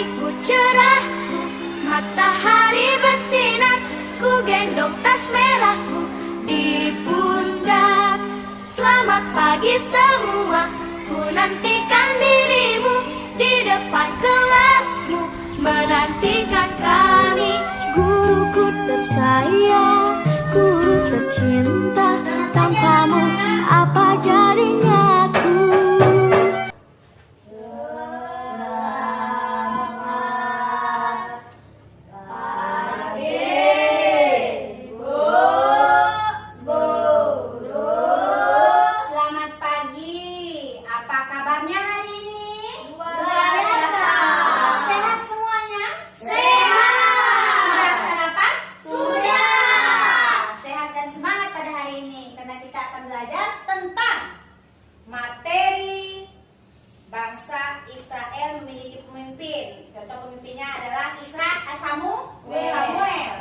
pagiku cerahku, matahari bersinar, ku gendong tas merahku di pundak. Selamat pagi semua, ku nantikan dirimu di depan kelasmu, menantikan kami. Guruku tersayang, guru tercinta, tanpamu apa jadinya aku? Selamat pagi. Apa kabarnya hari ini? Luar biasa. Sehat semuanya? Sehat. Sudah sarapan? Sudah. Sehat dan semangat pada hari ini karena kita akan belajar tentang materi bangsa Israel memiliki pemimpin. Contoh pemimpinnya adalah Samuel.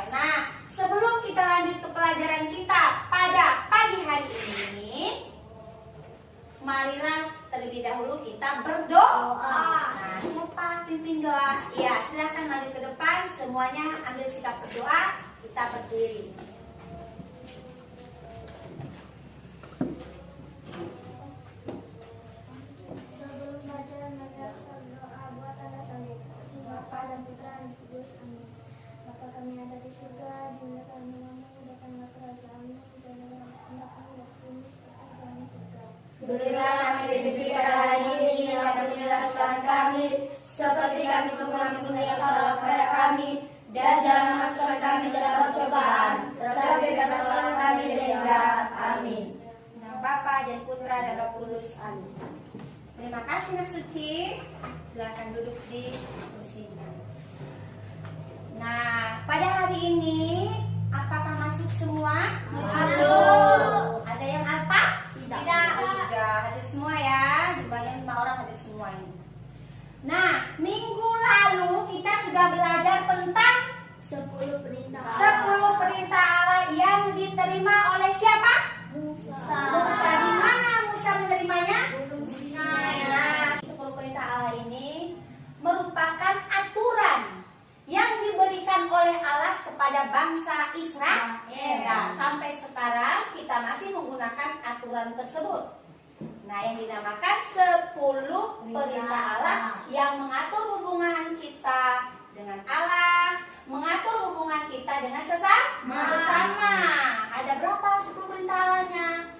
Nah, sebelum kita lanjut ke pelajaran kita pada pagi hari ini, marilah terlebih dahulu kita berdoa. Nah, siapa pimpin doa? Ya, silakan maju ke depan. Semuanya ambil sikap berdoa. Kita berdiri. Sebelum belajar mereka berdoa buat anak kami, Bapa dan Putra dan Kudus. Amin. Bapa kami ada di surga, dimuliakan namamu, datanglah kerajaanmu, jadilah kehendakmu waktu ini seperti dalam surga. Berilah kami rezeki pada hari ini, dan ampunilah kesalahan kami, seperti kami mengampuni yang salah kepada kami, dan jangan masukkan kami ke dalam percobaan, tetapi bebaskanlah kami dari yang jahat. Amin. Nama Bapa dan Putra dan Roh Kudus. Amin. Terima kasih Nak Suci. Silakan duduk di kursinya. Nah, pada hari ini apakah masuk semua? Masuk. Ada yang apa? Tidak. Tidak. Hadir semua ya. Jumlahnya 5 orang hadir semua ini. Nah, minggu lalu kita sudah belajar tentang 10 perintah 10 perintah Allah yang diterima oleh siapa? Musa. Musa. Di mana Musa menerimanya? Gunung Sinai. Nah, 10 perintah Allah ini merupakan aturan yang diberikan oleh Allah kepada bangsa Israel. Nah, sampai sekarang kita masih menggunakan aturan tersebut. Nah, yang dinamakan 10 perintah Allah yang mengatur hubungan kita dengan Allah, mengatur hubungan kita dengan sesama. Ada berapa 10 perintah Allahnya?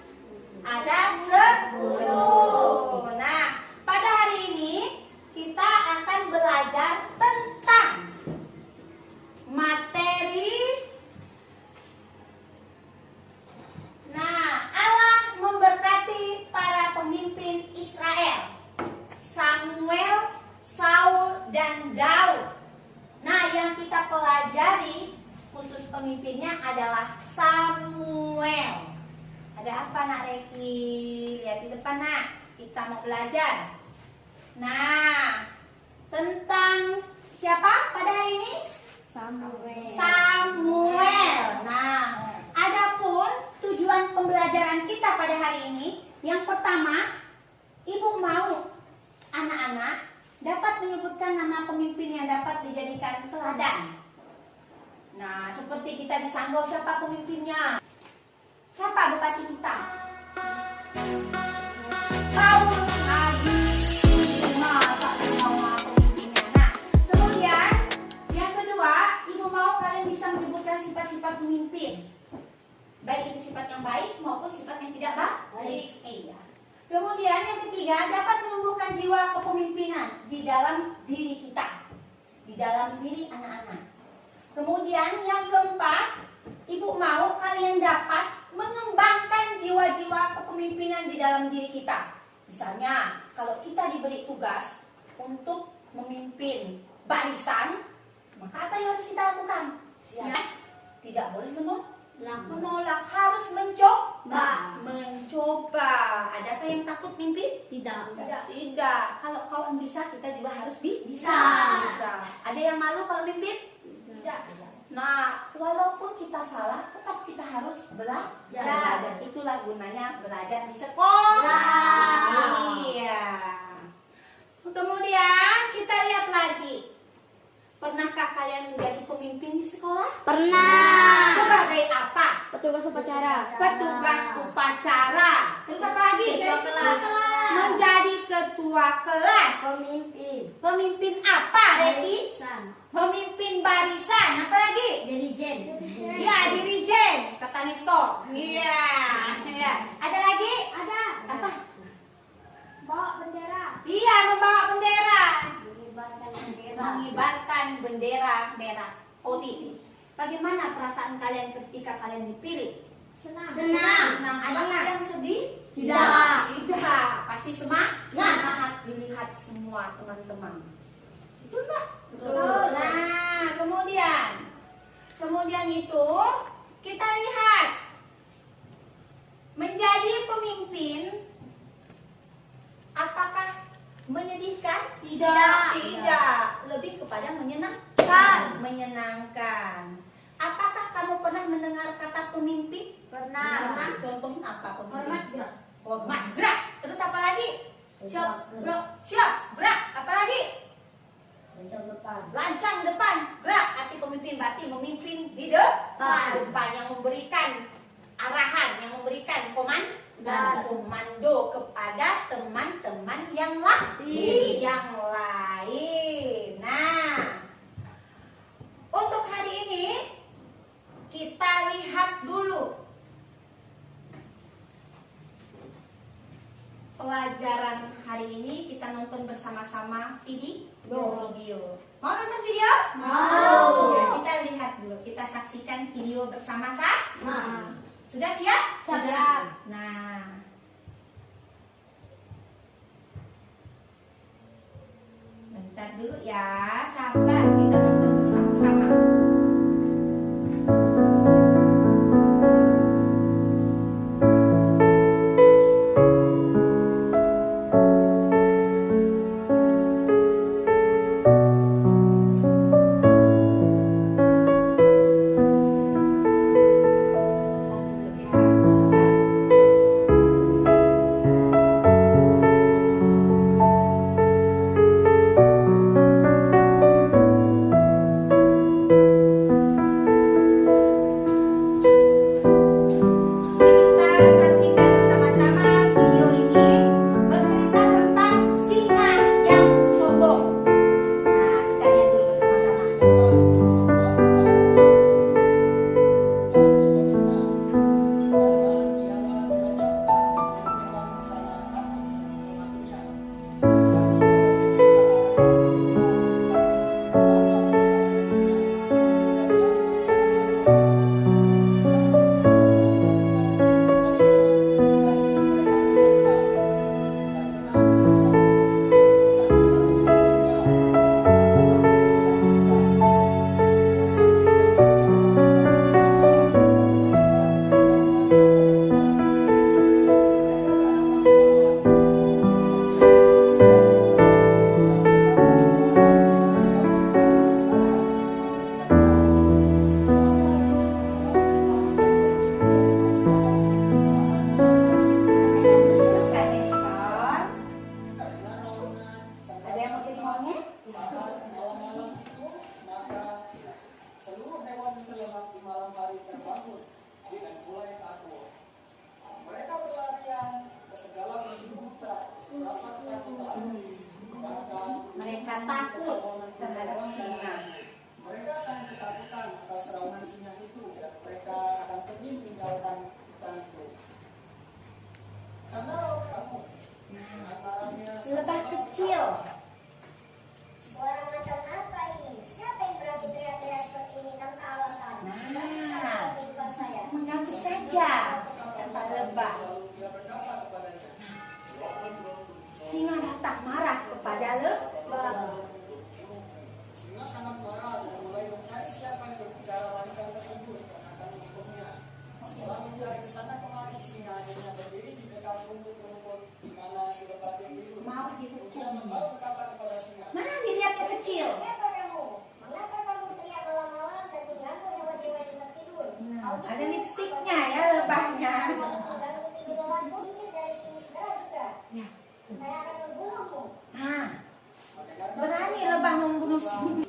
Ada 10. Nah, pada hari ini kita akan belajar tentang materi. Nah, Allah memberkati para pemimpin Israel, Samuel, Saul, dan Daud. Nah, yang kita pelajari khusus pemimpinnya adalah Samuel. Ada apa Nak Reki? Lihat di depan Nak, kita mau belajar. Nah, tentang siapa pada hari ini? Samuel. Nah, adapun tujuan pembelajaran kita pada hari ini, yang pertama, Ibu mau anak-anak dapat menyebutkan nama pemimpin yang dapat dijadikan teladan. Nah, seperti kita di Sanggau, siapa pemimpinnya? Siapa bupati kita? Paulus Adi. Masa nama pemimpinnya. Nah, kemudian yang kedua, Ibu mau kalian bisa menyebutkan sifat-sifat pemimpin. Baik itu sifat yang baik maupun sifat yang tidak baik. Iya. Kemudian yang ketiga, dapat menumbuhkan jiwa kepemimpinan di dalam diri kita, di dalam diri anak-anak. Kemudian yang keempat, Ibu mau kalian dapat mengembangkan jiwa-jiwa kepemimpinan di dalam diri kita. Misalnya, kalau kita diberi tugas untuk memimpin barisan, maka apa yang harus kita lakukan? Ya, tidak boleh menolak, harus mencoba. Adakah yang takut mimpi? Tidak. Kalau kawan bisa, kita juga harus bisa. Ada yang malu kalau mimpi? Tidak. Nah, walaupun kita salah, tetap kita harus belajar. Dan itulah gunanya belajar di sekolah. Iya. Kemudian kita lihat lagi. Petugas upacara. Terus apa lagi? Ketua kelas. Menjadi ketua kelas. Pemimpin. Pemimpin apa, Reti? Barisan. Pemimpin barisan. Apa lagi? Dirijen. Ya, dirijen. Kata Nisto. Iya. Iya. Ada lagi? Ada. Apa? Bawa bendera. Iya, membawa bendera. Mengibarkan bendera. Mengibarkan bendera merah putih. Bagaimana perasaan kalian ketika kalian dipilih? Senang. Senang. Nah, ada yang sedih? Tidak. Tidak. Pasti semangat. Nah. Semangat dilihat semua teman-teman. Betul nggak? Betul. Nah, kemudian itu kita lihat menjadi pemimpin. Apakah menyedihkan? Tidak. Tidak. Lebih kepada menyenangkan. Menyenangkan. Apakah kamu pernah mendengar kata pemimpin? Pernah. Contohnya apa? Pemimpin? Hormat gerak. Hormat gerak. Terus apa lagi? Siap gerak. Siap gerak. Apa lagi? Lancang depan. Lancang depan. Gerak. Arti pemimpin berarti memimpin di depan yang memberikan arahan, yang memberikan komando kepada teman-teman yang lain. Nah, untuk hari ini kita lihat dulu pelajaran hari ini. Kita nonton bersama-sama video. Mau nonton video? Mau. Ya, kita lihat dulu. Kita saksikan video bersama-sama. Sudah siap? Siap. Nah, bentar dulu ya, sabar, kita nonton bersama-sama. Kita saksikan bersama-sama video ini bercerita tentang singa yang sombong. Nah, kita lihat dulu bersama-sama. Ada yang menunjukkan ekspor. Ada yang mau jadi monyet? Malam-malam itu maka seluruh hewan yang terlelap di malam hari terbangun dan mulai takut. Mereka berlarian ke segala penjuru hutan, rasa ketakutan. Bahkan Mereka takut terhadap singa. mereka sangat ketakutan atas serangan singa itu dan mereka akan pergi meninggalkan hutan itu. Karena laut kamu antaranya Lebah kecil. Suara macam apa ini? Siapa yang berani teriak-teriak seperti ini tanpa alasan? Nah. Mengganggu saja kehidupan saya. Mengganggu saja, kata lebah. lalu dia berkata kepadanya, Singa datang marah kepada lebah. singa sangat marah dan mulai mencari siapa yang berbicara lancang tersebut dan akan menghukumnya. Setelah mencari ke sana kemari, singa akhirnya berdiri di dekat rumput-rumput di mana si lebah tidur. Mau Kemudian dihukum. lebah berkata kepada singa, Mana dilihatnya kecil? Siapa kamu? Mengapa kamu teriak malam-malam dan mengganggu hewan-hewan yang tertidur? Nah, Kau ada pikir lipstiknya apa ya saja lebahnya. kamu mengganggu tidur lelahmu? Minggir dari sini segera juga. Ya. Saya akan membunuhmu. Nah, "Mendengarkan berani lebah membunuh singa.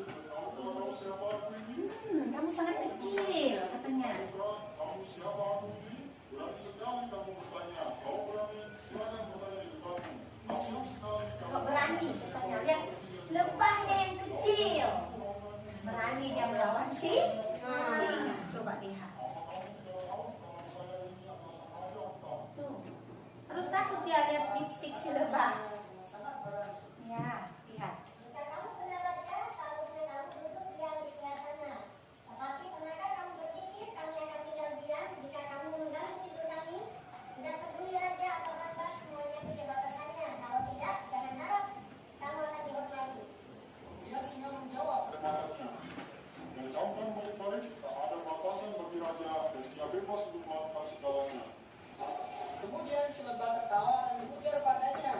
Kamu sangat kecil, katanya. Berani sekali kamu bertanya. Kalau berani, silakan bertanya di depanmu. Kasihan sekali kamu. Kok berani katanya? Lihat lebahnya yang kecil. Berani dia melawan si singa. Coba lihat. Tuh. Harus takut dia lihat lipstick si lebah. Ya, lihat. Jika kamu benar raja, seharusnya kamu duduk diam di sebelah sana. Tetapi pernahkah kamu berpikir kami akan tinggal diam jika kamu mengganggu tidur kami? Tidak peduli raja atau bebas, semuanya punya batasannya. Kalau tidak, jangan harap kamu akan dihormati. Kemudian singa menjawab, Benarnya, ucapkan balik-balik, tak ada batasan bagi raja dan dia bebas untuk melakukan segalanya. kemudian si lebah tertawa dan mengujar padanya,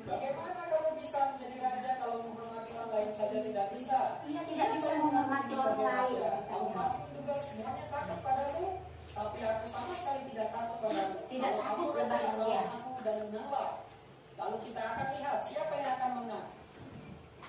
bagaimana kamu bisa menjadi raja kalau menghormati orang lain saja tidak bisa? Iya, tidak Siapa bisa yang menghormati mengaku sebagai orang lain. raja? Kamu pasti menduga semuanya takut padamu, tapi aku sama sekali tidak takut padamu. Tidak Kalau takut aku raja yang kepada lawan dia. aku dan menanglah. Lalu kita akan lihat siapa yang akan menang.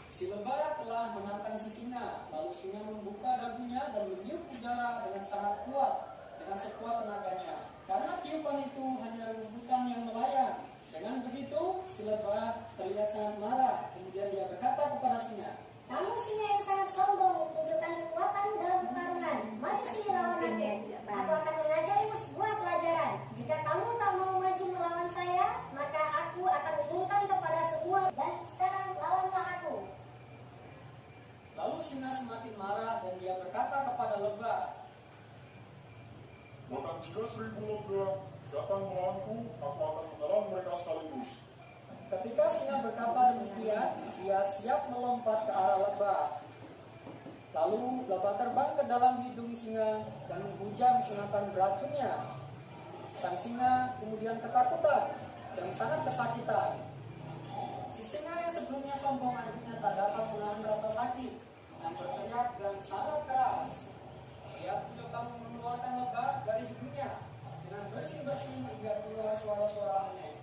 Si lebah telah menantang si singa, lalu singa membuka dagunya dan meniup udara dengan sangat kuat, dengan sekuat tenaganya. Karena tiupan itu hanya rebutan yang melayang. Dengan begitu, si lebah terlihat sangat marah. Kemudian dia berkata kepada singa, Kamu singa yang sangat sombong, tunjukkan kekuatan dalam pertarungan. Maju sini lawan aku. Aku akan mengajarimu sebuah pelajaran. Jika kamu tak mau maju melawan saya, maka aku akan umumkan kepada semua. Dan sekarang lawanlah aku. lalu singa semakin marah dan dia berkata kepada lebah, Bahkan jika 1000 lebah datang melawanku, aku akan menelan mereka sekaligus. ketika singa berkata demikian, dia siap melompat ke arah lebah. Lalu lebah terbang ke dalam hidung singa dan menghujam sengatan beracunnya. Sang singa kemudian ketakutan dan sangat kesakitan. Si singa yang sebelumnya sombong akhirnya tak dapat menahan rasa sakit dan berteriak dengan sangat keras. Dia mencoba mengeluarkan lebah dari hidungnya dengan bersin-bersin hingga keluar suara-suara aneh.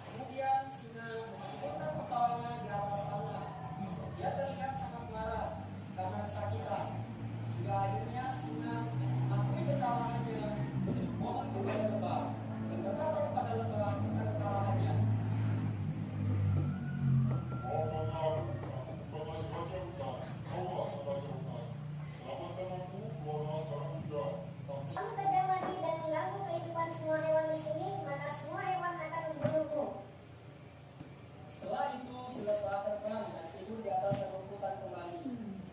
Kemudian singa memunculkan kepalanya di atas tanah. Dia terlihat sangat marah karena kesakitan. Hingga akhirnya singa mengakui kekalahannya dan mohon kepada lebah dan berkata kepada lebah tentang kekalahannya. Maafkanlah aku bukanlah si raja hutan. Kaulah sang raja hutan. Selamatkan aku, keluarlah sekarang juga. Kamu kejam lagi dan mengganggu kehidupan semua hewan di sini, maka semua hewan akan membunuhmu. Setelah itu si lebah terbang dan tidur di atas rumputan kembali.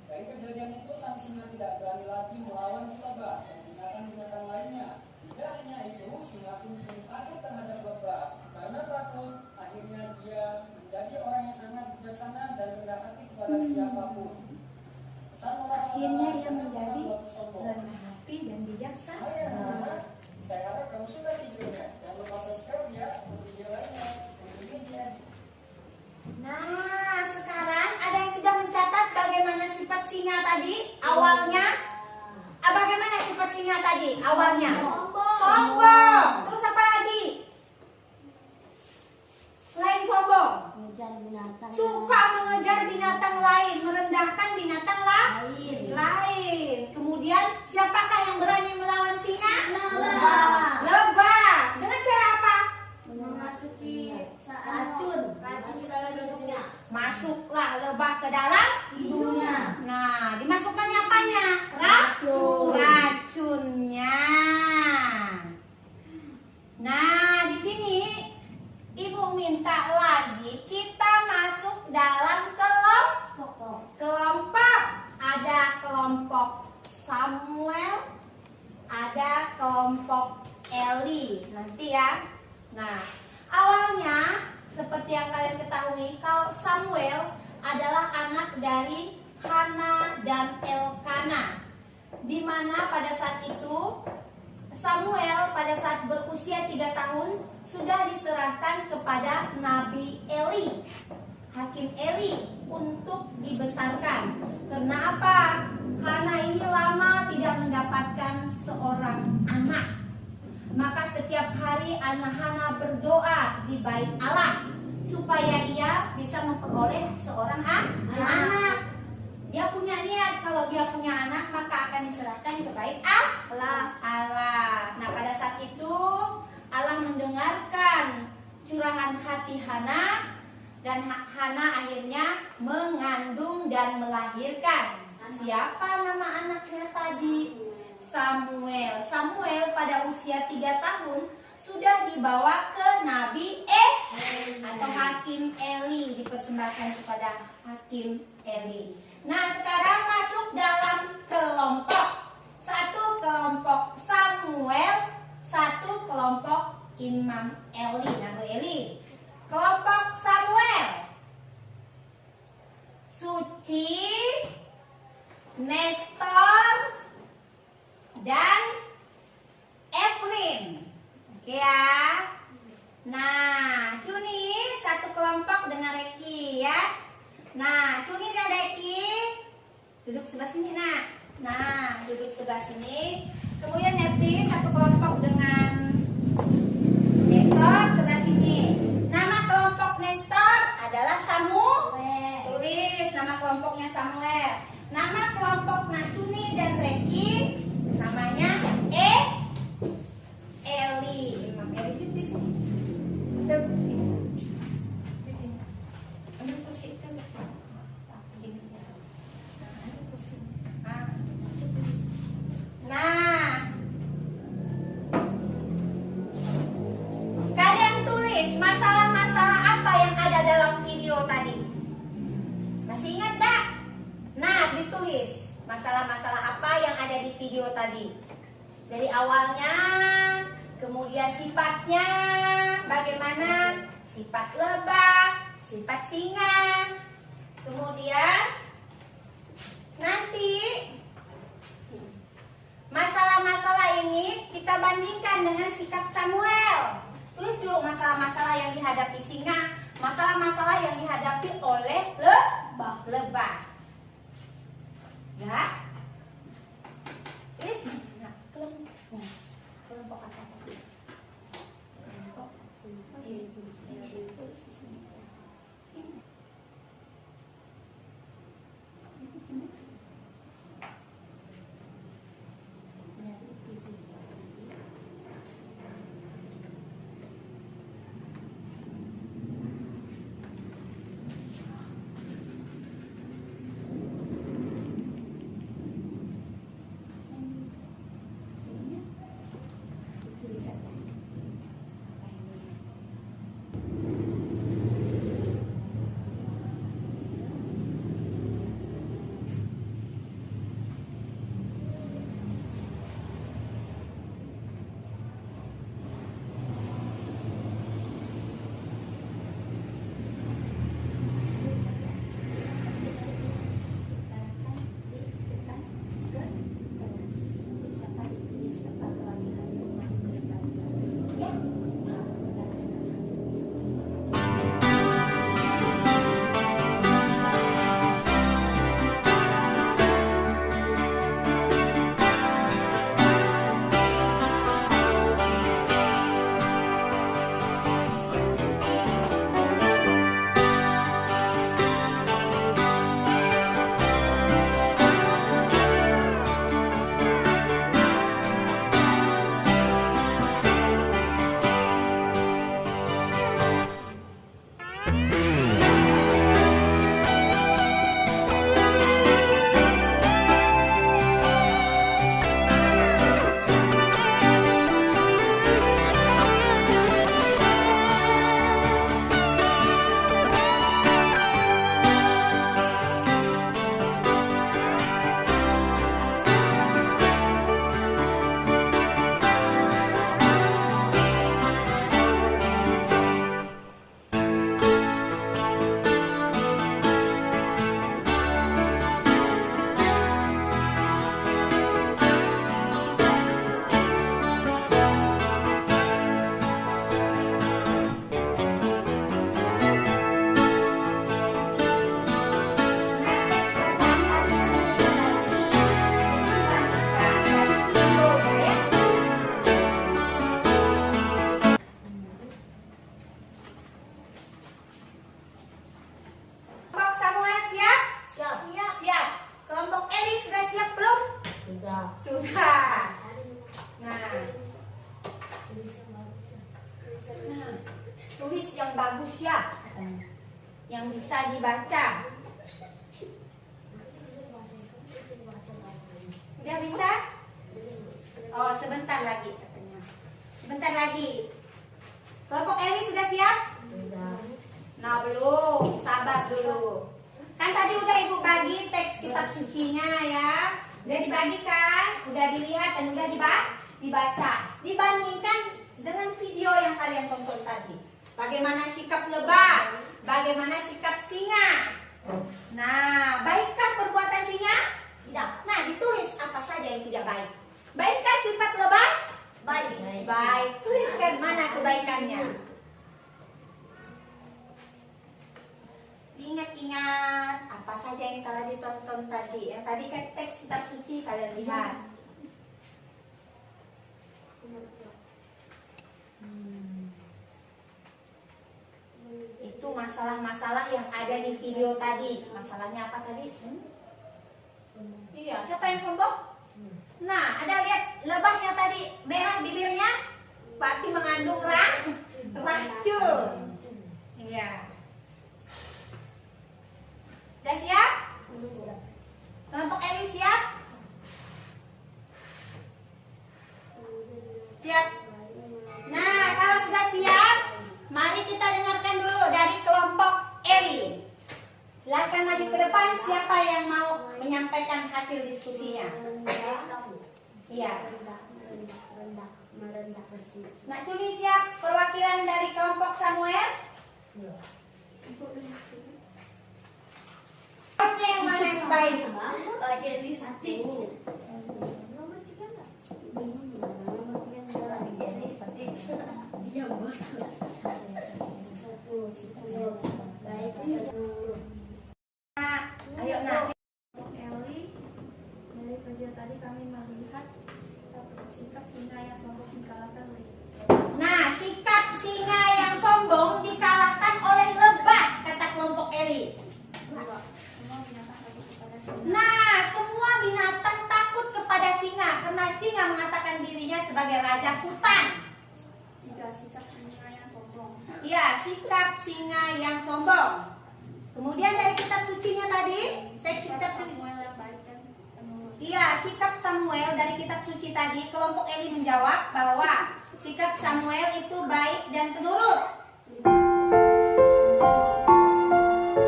Dari kejadian itu sang singa tidak berani lagi melawan si lebah dan binatang-binatang lainnya. Tidak hanya itu, singa pun kini takut terhadap lebah. Karena takut, akhirnya dia menjadi orang yang sangat bijaksana dan rendah hati kepada siapapun. Pesan moral Akhirnya adalah ia jangan menjadi terlalu sombong. rendah hati dan bijaksana. Hai anak-anak, saya harap kamu suka videonya. Jangan lupa subscribe ya untuk video lainnya. Untuk video Nah, sekarang ada yang sudah mencatat bagaimana sifat singa tadi awalnya? Bagaimana sifat singa tadi awalnya? Sombong. Terus apa lagi? Selain sombong, Mengejar binatang. suka mengejar binatang lain, merendahkan binatang lain. Kemudian siapakah yang berani melawan singa? Lebah. Dengan cara apa? Memasuki racun di dalam hidungnya. Masuklah lebah ke dalam Hidungnya. Nah, dimasukkannya apanya? Racunnya. Nah, di sini Ibu minta lagi kita masuk dalam kelompok. Ada kelompok Samuel, ada kelompok Eli. Nanti ya. Nah, awalnya seperti yang kalian ketahui, kalau Samuel adalah anak dari Hana dan Elkana, di mana pada saat itu Samuel pada saat berusia 3 tahun sudah diserahkan kepada Nabi Eli, Hakim Eli, untuk dibesarkan. Kenapa? Hana ini lama tidak mendapatkan seorang anak. Maka setiap hari anak Hana berdoa di bait Allah supaya ia bisa memperoleh seorang anak. Dia punya niat kalau dia punya anak maka akan diserahkan kepada Allah. Nah, pada saat itu Allah mendengarkan curahan hati Hana dan Hana akhirnya mengandung dan melahirkan. Siapa nama anaknya tadi? Samuel. Samuel pada usia 3 tahun sudah dibawa ke Nabi atau Hakim Eli, dipersembahkan kepada Hakim Eli. Nah, sekarang masuk dalam kelompok. Satu kelompok Samuel, satu kelompok Imam Eli, Nabi Eli. Kelompok Samuel, Suci, Nestor, dan Evelyn. Oke ya. Nah, Cuni satu kelompok dengan Reki ya. Nah, Cuni dan Reki duduk sebelah sini, nak. Nah, duduk sebelah sini. Kemudian Evelyn satu kelompok dengan Nestor sebelah sini. Nama kelompok Nestor adalah Samuel. Tulis nama kelompoknya Samuel. Nama kelompok Cuni dan Reki namanya Eli. Imam Eli di sini. Duduk di sini. Di sini. Ambil kursi itu di sini. Begini ya. Nah, ambil kursi. Nah, kalian tulis masalah-masalah apa yang ada dalam video tadi. Masih ingat tak? Nah, ditulis masalah-masalah apa yang ada di video tadi. Dari awalnya, kemudian sifatnya, bagaimana sifat lebah, sifat singa. Kemudian nanti masalah-masalah ini kita bandingkan dengan sikap Samuel. Tulis dulu masalah-masalah yang dihadapi singa, masalah-masalah yang dihadapi oleh lebah. Ya. Tulis kelompok apa? Kelompok ini tulis di sini. yang bisa dibaca. Udah bisa? Oh, sebentar lagi katanya. Sebentar lagi. Kelompok Eli sudah siap? Nah, belum. Sabar dulu. Kan tadi udah Ibu bagi teks kitab sucinya ya. Udah dibagikan, udah dilihat dan udah dibaca. Dibandingkan dengan video yang kalian tonton tadi. Bagaimana sikap lebah, bagaimana sikap singa. Nah, baikkah perbuatan singa? Tidak. Nah, ditulis apa saja yang tidak baik. Baikkah sifat lebah? Baik. Baik. Tuliskan mana kebaikannya. Ingat-ingat apa saja yang telah ditonton tadi. Yang tadi kan teks kitab suci kalian lihat. Itu masalah-masalah yang ada di video tadi. Masalahnya apa tadi? Iya, siapa yang sombong? Nah, ada lihat lebahnya tadi merah bibirnya, berarti mengandung racun. Iya. Udah siap? Kelompok Eli siap? Siap. Nah, kalau sudah siap, mari kita dengarkan dulu dari kelompok Eli. Silakan maju ke depan, siapa yang mau menyampaikan hasil diskusinya? Iya. Nak Cuni siap perwakilan dari kelompok Samuel? Oke, yang mana yang baik? Oke, Listi. Dia betul. Nah, ayo nak. Eli, dari video tadi kami melihat sikap singa yang sombong dikalahkan oleh Nah, sikap singa yang sombong dikalahkan oleh lebah, kata kelompok Eli. semua binatang takut kepada singa. Nah, semua binatang takut kepada singa karena singa mengatakan dirinya sebagai raja hutan. 3. Sikap singa yang sombong. Iya, sikap singa yang sombong. Kemudian dari kitab sucinya tadi, teks kitab suci. Samuel yang baik dan penurut. Iya, sikap Samuel dari kitab suci tadi, kelompok Eli menjawab bahwa sikap Samuel itu baik dan penurut.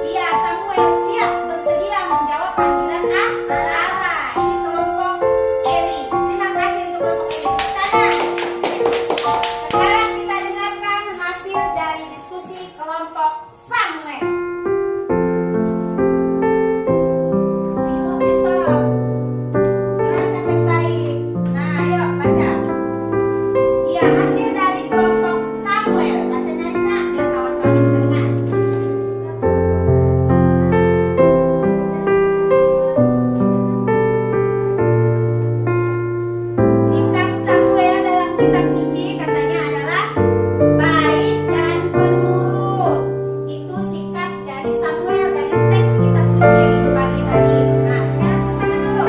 Iya, Samuel siap bersedia menjawab panggilan Allah. Ini kelompok Eli. Terima kasih untuk kelompok Eli. Tangan. Sekarang kita dengarkan hasil dari diskusi kelompok Samuel. Ayo, besok. Dengarkan baik-baik. Nah, ayo baca. Iya, hasil dari kelompok Samuel. Baca dari nak biar kawan kami bisa dengar. Sikap Samuel dalam kitab suci katanya adalah baik dan penurut. Itu sikap dari Samuel dari teks kitab suci yang Ibu bagi tadi. Nah, sekarang kita dulu.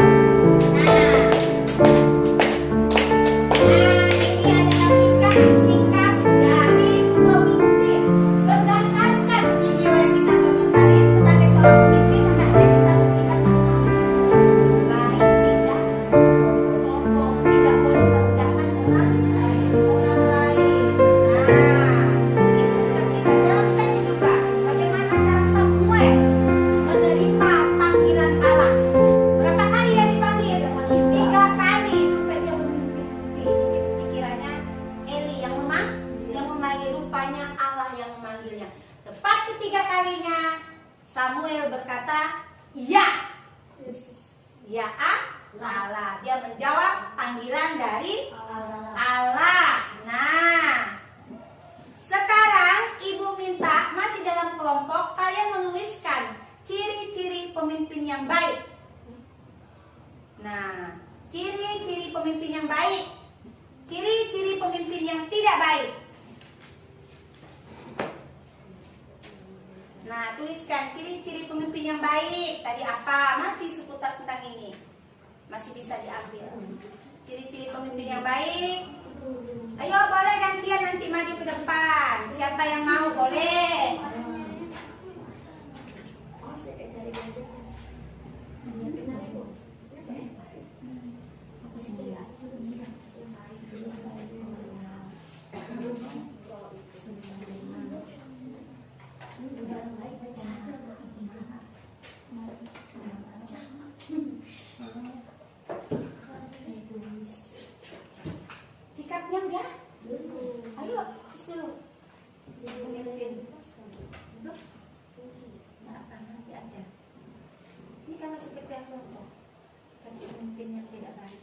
Ini adalah sikap dari pemimpin. Berdasarkan video yang kita tonton tadi, sebagai seorang pemimpin hendaknya kita bersikap baik, tidak sombong, tidak boleh merendahkan orang lain. Nah, itu sikap-sikap dalam teks juga. Bagaimana cara Samuel menerima panggilan Allah? Berapa kali dia dipanggil? 3 kali sampai dia memimpin. Dikiranya Eli yang memanggil, rupanya Allah yang memanggilnya. Tepat ketiga kalinya Samuel berkata, "Ya." Ya Allah. Dia menjawab panggilan dari Allah. Nah, sekarang Ibu minta masih dalam kelompok kalian menuliskan ciri-ciri pemimpin yang baik. Nah, ciri-ciri pemimpin yang baik, ciri-ciri pemimpin yang tidak baik. Nah, tuliskan ciri-ciri pemimpin yang baik. Tadi apa? Masih seputar tentang ini. Masih bisa diambil. Ciri-ciri pemimpin yang baik. Ayo, boleh gantian nanti maju ke depan. Siapa yang mau boleh. Sikapnya udah? Ayo, tulis dulu. Pemimpin. Duduk. Maafkan nanti aja. Ini kalau seperti apa kok? Sikap pemimpin yang tidak baik.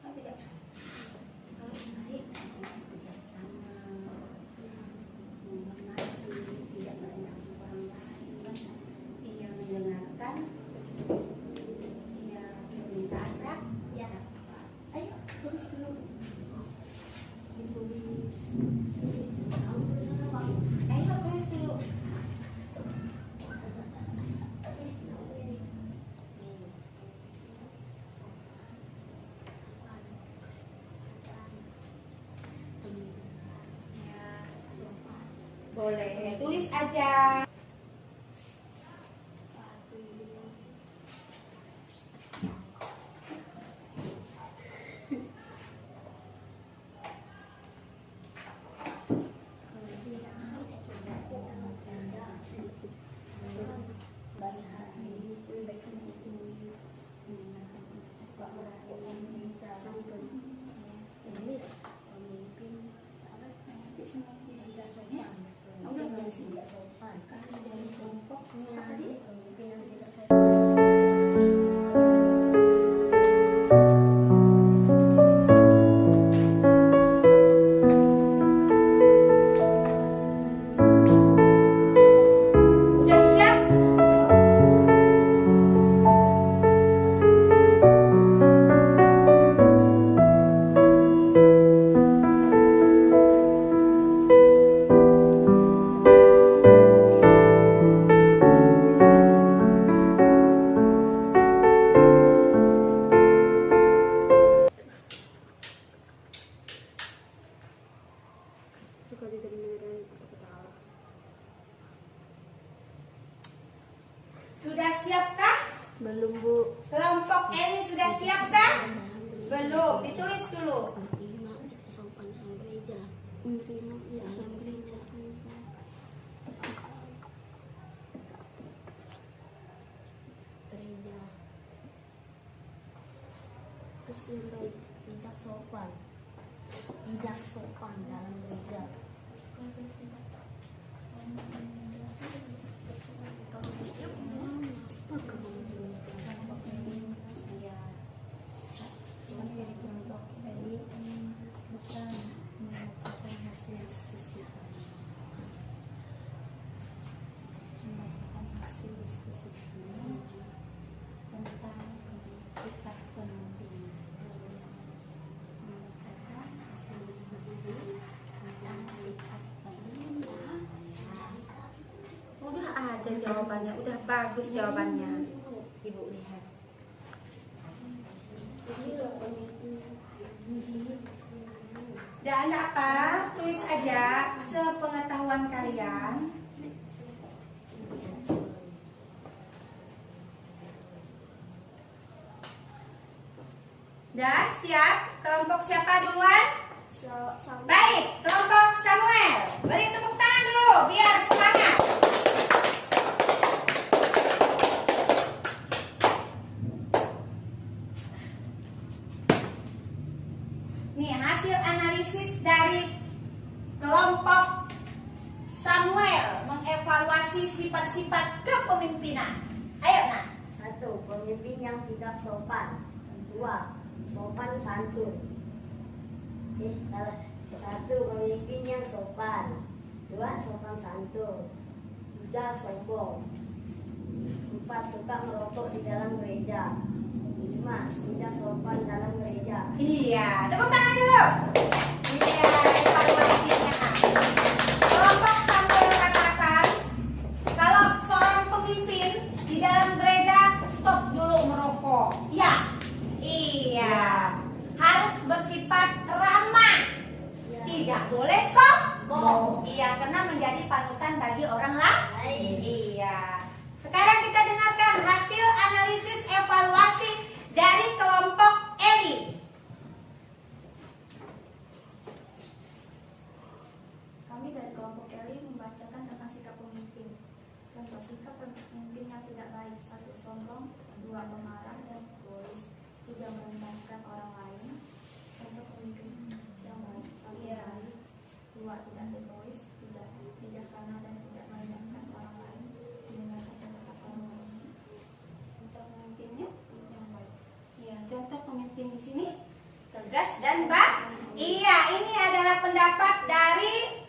Oh, tidak. Kalau baik, bijaksana, menghormati, tidak merendahkan orang lain, ia mendengarkan, ia meminta akrab, ya. Ayo, tulis dulu. Ditulis. Ayo, tulis dulu. Ya, boleh, tulis aja. Udah siap? Sudah siapkah? Belum, Bu. Kelompok ini sudah siapkah? Belum, ditulis dulu. Menerima sopan dalam gereja. Menerima dalam gereja. Gereja. Terus yang baik, tidak sopan. Tidak sopan dalam gereja. Udah ada jawabannya, udah bagus jawabannya. Ibu lihat. Tidak ada apa, tulis aja sepengetahuan kalian. Dah siap? Kelompok siapa duluan? Baik, kelompok Samuel. Beri tepuk tangan dulu biar semangat. Nih hasil analisis dari kelompok Samuel mengevaluasi sifat-sifat kepemimpinan. Ayo nak. 1. Pemimpin yang tidak sopan. 2. Sopan santun. Salah. 1. Pemimpin yang sopan. 2. Sopan santun. 3. Sombong. 4. Suka merokok di dalam gereja. 5. Tidak sopan dalam gereja. Iya, tepuk tangan dulu. Iya, evaluasinya. Kelompok Samuel katakan kalau seorang pemimpin di dalam gereja stop dulu merokok. Ya, iya, harus bersifat ramah. Tidak boleh sombong. Iya, karena menjadi panutan bagi orang lain. Iya. Sekarang kita dengarkan hasil analisis evaluasi dari kelompok Eli. bacakan tentang sikap pemimpin. Contoh sikap pemimpin yang tidak baik: 1. Sombong, 2. Pemarah dan egois, 3. Merendahkan orang lain. Contoh pemimpin yang baik: 1. Baik, 2. Tidak egois, 3. Bijaksana dan tidak merendahkan orang lain, mendengarkan pendapat orang lain. Contoh pemimpinnya yang baik. Ya, contoh pemimpin di sini tegas dan baik. Iya, ini adalah pendapat dari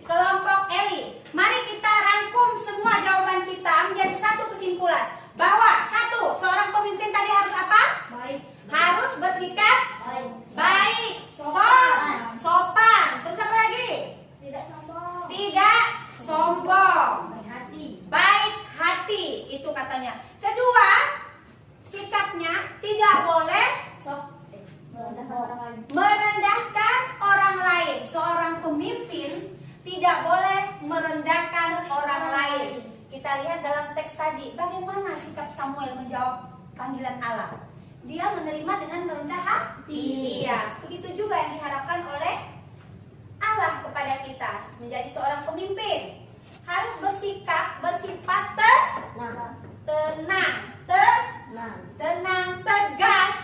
kelompok Eli. Mari kita rangkum semua jawaban kita menjadi satu kesimpulan bahwa 1. Seorang pemimpin tadi harus apa? Baik. Harus bersikap baik, sopan. Terus apa lagi? Tidak sombong. Tidak sombong, Hati. baik hati, itu katanya. Kedua, sikapnya tidak boleh Merendahkan orang lain. merendahkan orang lain. Seorang pemimpin tidak boleh merendahkan orang lain. Kita lihat dalam teks tadi, bagaimana sikap Samuel menjawab panggilan Allah. Dia menerima dengan rendah hati. Iya, begitu juga yang diharapkan oleh Allah kepada kita. Menjadi seorang pemimpin harus bersifat tenang, tegas,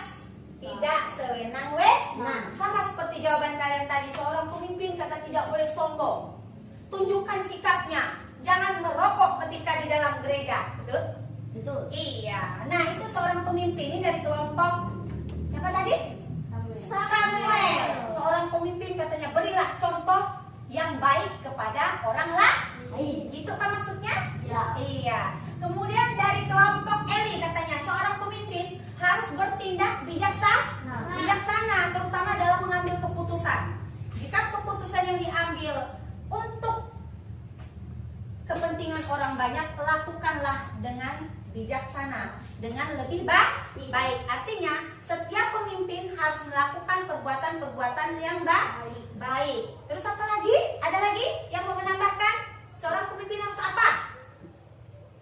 tidak sewenang-wenang. Sama seperti jawaban kalian tadi, seorang pemimpin kata tidak boleh sombong. Tunjukkan sikapnya, jangan merokok ketika di dalam gereja, betul? Betul. Iya. Nah, itu seorang pemimpin. Ini dari kelompok siapa tadi? Samuel. Seorang pemimpin katanya berilah contoh yang baik kepada orang lain. Itu kan maksudnya? Ya. Iya. Kemudian dari kelompok Eli katanya seorang pemimpin harus bertindak bijaksana, terutama dalam mengambil keputusan. Jika keputusan yang diambil untuk kepentingan orang banyak, lakukanlah dengan bijaksana, dengan lebih baik. Artinya setiap pemimpin harus melakukan perbuatan-perbuatan yang baik. Terus apa lagi? Ada lagi yang mau menambahkan? Seorang pemimpin harus apa?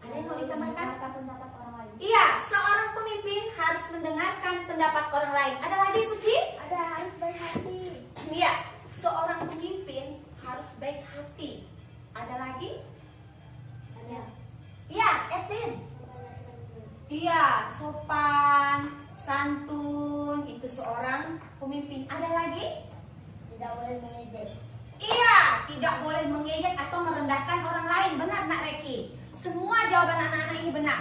Ada yang mau ditambahkan? Mendengarkan pendapat orang lain. Iya, seorang pemimpin harus mendengarkan pendapat orang lain. Ada lagi, Suci? Ada, harus baik hati. Iya, seorang pemimpin harus baik hati. Ada lagi? Ada. Iya, Etin. Iya, sopan, santun, itu seorang pemimpin. Ada lagi? Tidak boleh mengejek. Iya, tidak boleh mengejek atau merendahkan orang lain. Benar, Nak Reki. Semua jawaban anak-anak ini benar.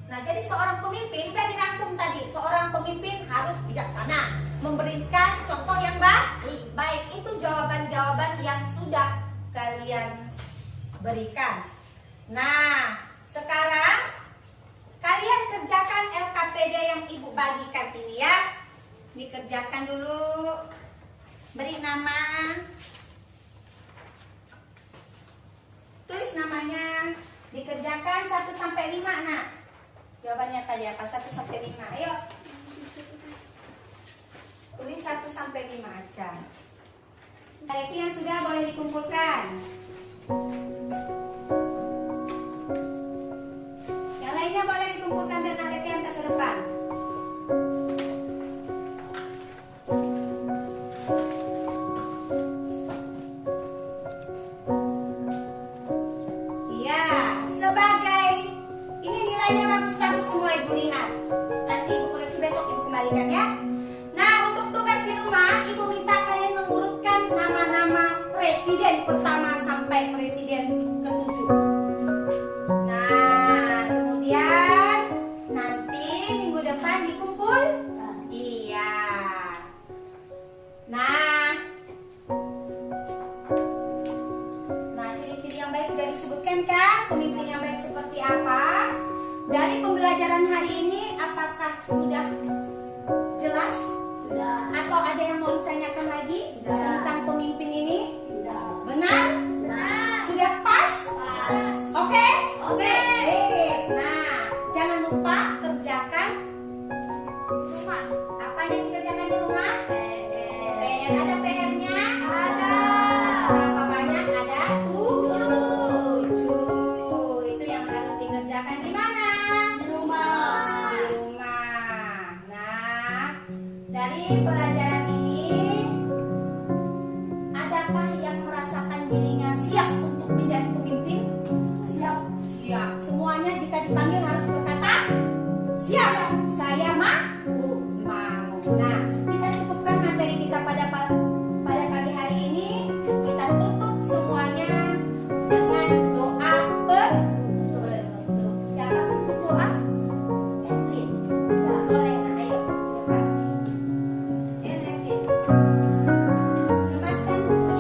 Nah, jadi seorang pemimpin, sudah dirangkum tadi. Seorang pemimpin harus bijaksana, memberikan contoh yang baik. Itu jawaban-jawaban yang sudah kalian berikan. Nah, sekarang kalian kerjakan LKPD yang Ibu bagikan ini ya. Dikerjakan dulu. Beri nama. Tulis namanya. Dikerjakan 1 sampai 5, Nak. Jawabannya tadi apa? 1 sampai 5. Ayo. Tulis 1 sampai 5 aja. Reki yang sudah boleh dikumpulkan. Yang lainnya boleh dikumpulkan dan Reki yang ke depan. Nilainya bagus-bagus semua Ibu lihat. Nanti Ibu koreksi besok, Ibu kembalikan ya. Nah, untuk tugas di rumah, Ibu minta kalian mengurutkan nama-nama presiden pertama sampai presiden ke-7. Nah, kemudian nanti minggu depan dikumpul. Iya. Nah, ciri-ciri yang baik sudah disebutkan kan? Pemimpin yang baik seperti apa? Dari pembelajaran hari ini, apakah sudah jelas? Sudah. Atau ada yang mau ditanyakan lagi tentang pemimpin ini? Sudah. Benar? Benar. Sudah pas? Oke? Oke. Nah, jangan lupa kerjakan Rumah. apa yang dikerjakan di rumah? PR. Ada PR-nya? Ada. Berapa banyak? Ada 7. Itu yang harus dikerjakan di mana? Di rumah. Di rumah. Nah, dari pelajaran ini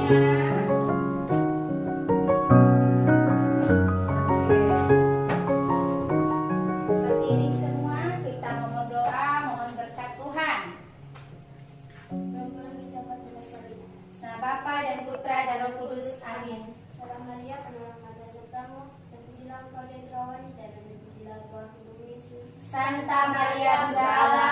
semuanya. Berdiri semua, kita mohon doa, mohon berkat Tuhan. Berbulan kita bertugas kali. Nama Bapa dan Putra dan Roh Kudus. Amin. Salam Maria, penuh rahmat sertamu, terpujilah engkau di antara wanita dan terpujilah buah kandungmu Yesus. Santa Maria Bunda Allah,